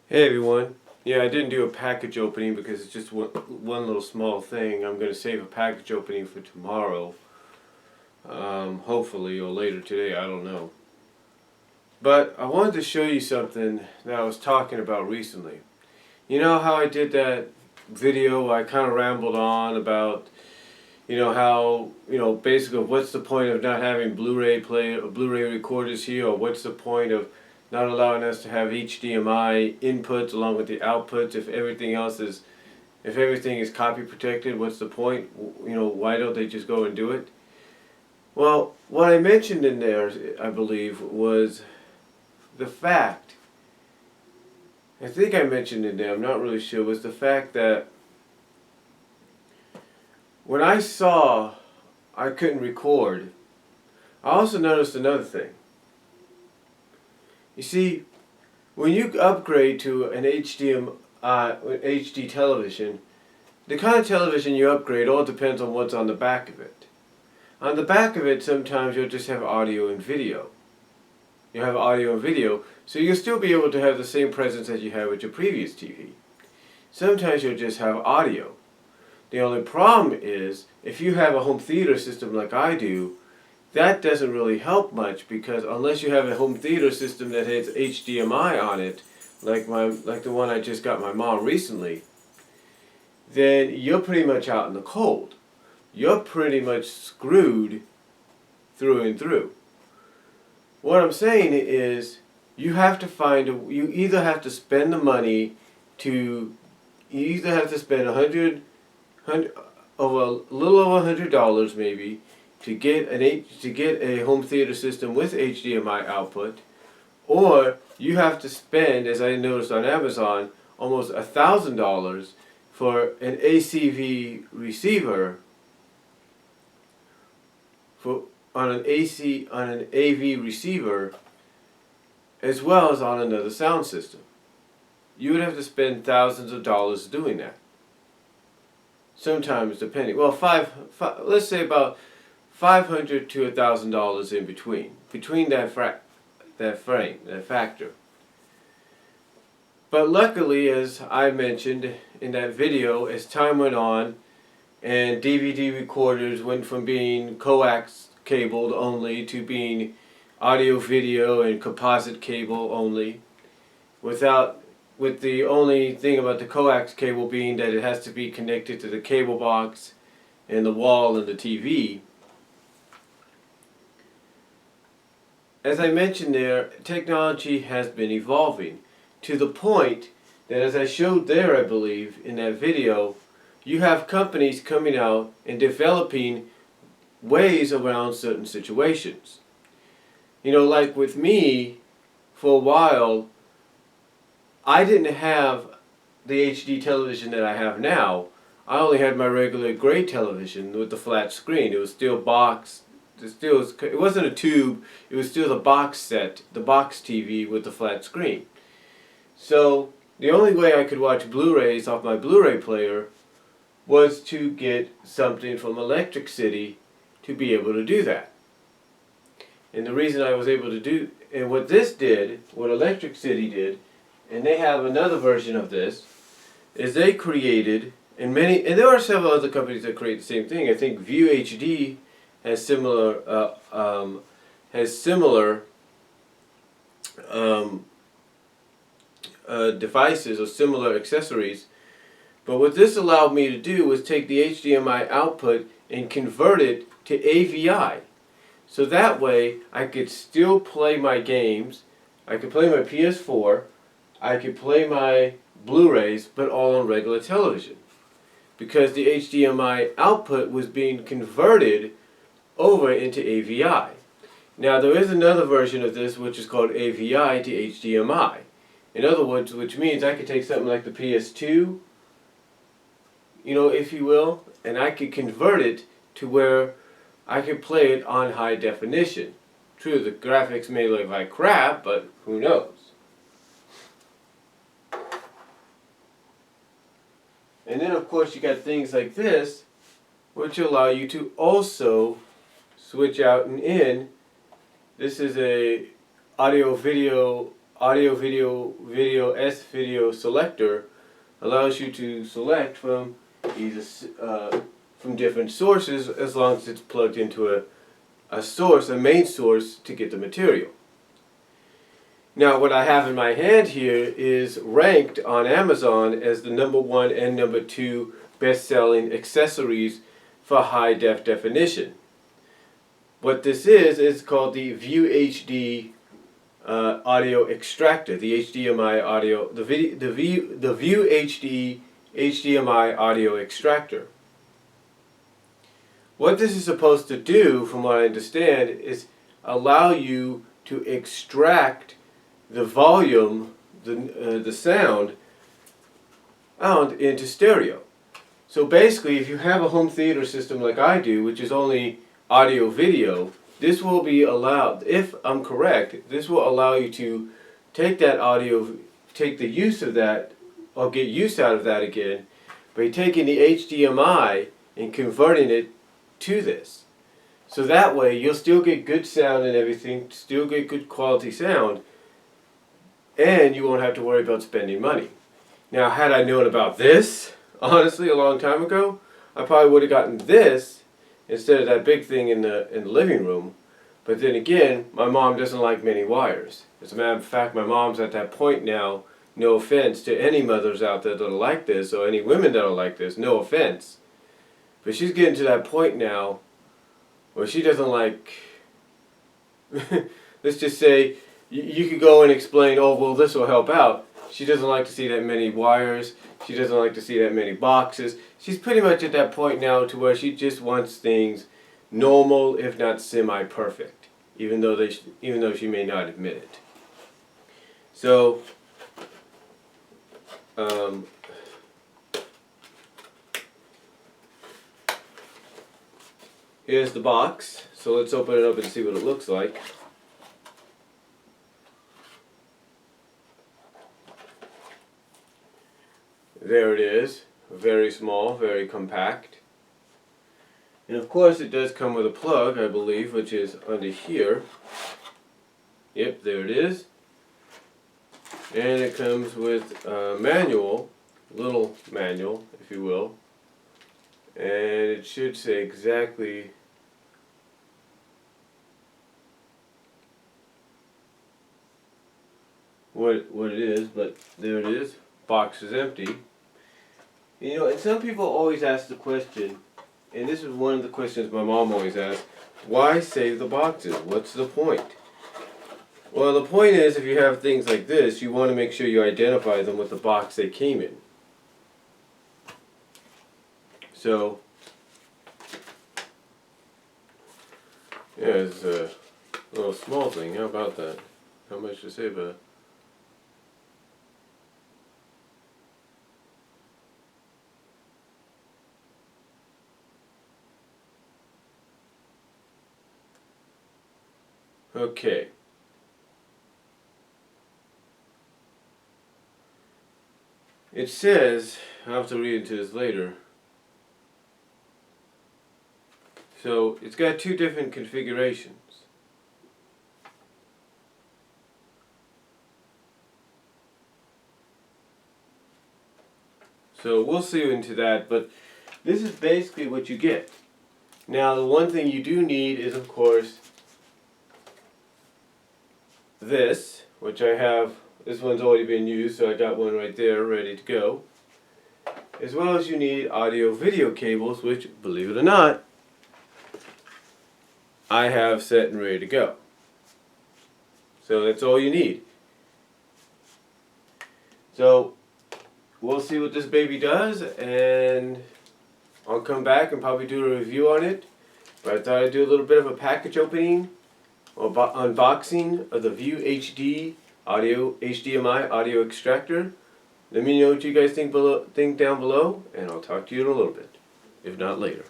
Hey everyone. Yeah, I didn't do a package opening because it's just one little small thing. I'm going to save a package opening for tomorrow. Hopefully, or later today, I don't know. But I wanted to show you something that I was talking about recently. You know how I did that video, I kind of rambled on about, how, basically what's the point of not having Blu-ray recorders here, or what's the point of not allowing us to have HDMI inputs along with the outputs if everything is copy protected, what's the point? Why don't they just go and do it? Well, what I mentioned in there, I believe, was the fact, I think I mentioned in there, I'm not really sure, was the fact that when I saw I couldn't record, I also noticed another thing. You see, when you upgrade to an HD television, the kind of television you upgrade all depends on what's on the back of it. On the back of it, sometimes you'll just have audio and video. You have audio and video, so you'll still be able to have the same presence as you had with your previous TV. Sometimes you'll just have audio. The only problem is, if you have a home theater system like I do, that doesn't really help much, because unless you have a home theater system that has HDMI on it, like the one I just got my mom recently, then you're pretty much out in the cold. You're pretty much screwed through and through. What I'm saying is, you either have to spend the money you either have to spend a little over $100 maybe to get a home theater system with HDMI output, or you have to spend, as I noticed on Amazon, almost $1,000 for an ACV receiver on an AV receiver, as well as on another sound system. You would have to spend thousands of dollars doing that. Sometimes, depending, well, let's say about $500 to $1,000 in between that factor. But luckily, as I mentioned in that video, as time went on and DVD recorders went from being coax cabled only to being audio video and composite cable only, with the only thing about the coax cable being that it has to be connected to the cable box and the wall and the TV. As I mentioned there, technology has been evolving to the point that, as I showed there, I believe, in that video, you have companies coming out and developing ways around certain situations. Like with me, for a while, I didn't have the HD television that I have now. I only had my regular gray television with the flat screen. It was still boxed. It wasn't a tube. It was still the box set, the box TV with the flat screen. So the only way I could watch Blu-rays off my Blu-ray player was to get something from Electric City to be able to do that. And the reason I was able to do, and what Electric City did, and they have another version of this, is they created, and there are several other companies that create the same thing. I think ViewHD has similar devices or similar accessories. But what this allowed me to do was take the HDMI output and convert it to AVI. So that way I could still play my games, I could play my PS4, I could play my Blu-rays, but all on regular television. Because the HDMI output was being converted over into AVI. Now there is another version of this which is called AVI to HDMI. In other words, which means I could take something like the PS2, if you will, and I could convert it to where I could play it on high definition. True, the graphics may look like crap, but who knows? And then of course you got things like this, which allow you to also switch out and in. This is a audio video video selector allows you to select from either from different sources, as long as it's plugged into a source, a main source, to get the material. Now what I have in my hand here is ranked on Amazon as the #1 and #2 best-selling accessories for high definition. What this is called the ViewHD audio extractor, the HDMI audio, the ViewHD HDMI audio extractor. What this is supposed to do, from what I understand, is allow you to extract the volume, the sound, out into stereo. So basically, if you have a home theater system like I do, which is only audio video, this will be allowed, if I'm correct, this will allow you to take that audio, take the use of that, or get use out of that again, by taking the HDMI and converting it to this. So that way you'll still get good sound and everything, still get good quality sound, and you won't have to worry about spending money. Now, had I known about this, honestly, a long time ago, I probably would have gotten this instead of that big thing in the living room. But then again, my mom doesn't like many wires. As a matter of fact, my mom's at that point now, no offense to any mothers out there that are like this, or any women that are like this, no offense. But she's getting to that point now where she doesn't like, let's just say, you could go and explain, oh, well, this will help out. She doesn't like to see that many wires. She doesn't like to see that many boxes. She's pretty much at that point now to where she just wants things normal, if not semi-perfect, even though she may not admit it. So, here's the box. So let's open it up and see what it looks like. There it is. Very small, very compact. And of course it does come with a plug, I believe, which is under here. Yep, there it is. And it comes with a manual, little manual, if you will. And it should say exactly what it is, but there it is. Box is empty. You know, and some people always ask the question, and this is one of the questions my mom always asks, why save the boxes? What's the point? Well, the point is, if you have things like this, you want to make sure you identify them with the box they came in. So, yeah, it's a little small thing. How about that? How much to save a... Okay. It says, I'll have to read into this later. So it's got two different configurations. So we'll see into that, but this is basically what you get. Now the one thing you do need is, of course, this, which I have. This one's already been used, so I got one right there ready to go. As well as you need audio video cables, which, believe it or not, I have set and ready to go. So that's all you need. So we'll see what this baby does, and I'll come back and probably do a review on it. But I thought I'd do a little bit of a package opening or unboxing of the ViewHD HDMI audio extractor. Let me know what you guys think down below, and I'll talk to you in a little bit, if not later.